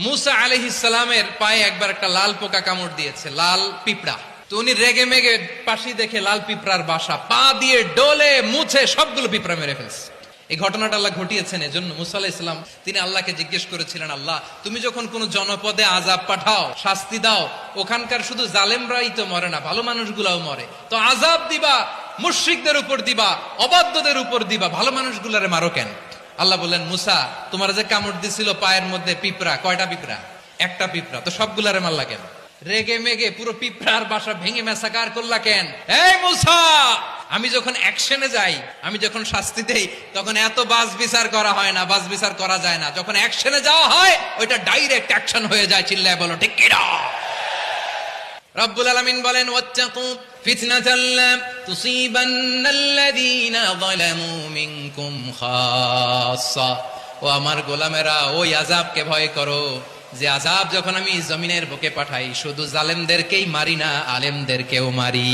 মুসা আলাইহিস সালামের পায়ে একবার একটা লাল পোকা কামড় দিয়েছে, লাল পিঁপড়া। তো উনি রেগে মেগে পাশি দেখে লাল পিঁপড়ার বাসা, পা দিয়ে ডলে মুছে সবগুলো পিঁপড়া মেরে ফেলছে। এই ঘটনাটা আল্লাহ ঘটিয়েছেন এজন্য মুসা আলাইহিস সালাম তিনি আল্লাহকে জিজ্ঞেস করেছিলেন, আল্লাহ তুমি যখন কোন জনপদে আযাব পাঠাও, শাস্তি দাও, ওখানকার শুধু জালেমরাই তো মরে না, ভালো মানুষগুলাও মরে, তো আযাব দিবা মুশরিকদের উপর দিবা, অবাধ্যদের উপর দিবা, ভালো মানুষগুলারে মারো কেন? আল্লাহ বললেন, মুসা তোমার যে কামড় দিছিল পায়ের মধ্যে পিঁপড়া, কয়টা পিঁপড়া? একটা পিঁপড়া, তো সবগুলারে মারলা কেন? রেগে মেগে পুরো পিঁপড়ার বাসা ভেঙে মেসাকার করলা কেন? এই মুসা, আমি যখন অ্যাকশনে যাই, আমি যখন শাস্তি দেই, তখন এত বাস বিচার করা হয় না, বাস বিচার করা যায় না। যখন অ্যাকশনে যাওয়া হয় ওইটা ডাইরেক্ট অ্যাকশন হয়ে যায়। চিল্লায় বলো ঠিক কি না? রব্বুল আলামিন বলেন, ওয়াত্তাকু ফিতনাতাল লা তুসিবান্নাল্লাযীনা যালামু মিনকুম খাসসা। ও আমার গোলামেরা, ওই আযাবকে ভয় করো যে আযাব যখন আমি জমিনের বুকে পাঠাই শুধু জালেমদেরকেই মারি না, আলেমদেরকেও মারি।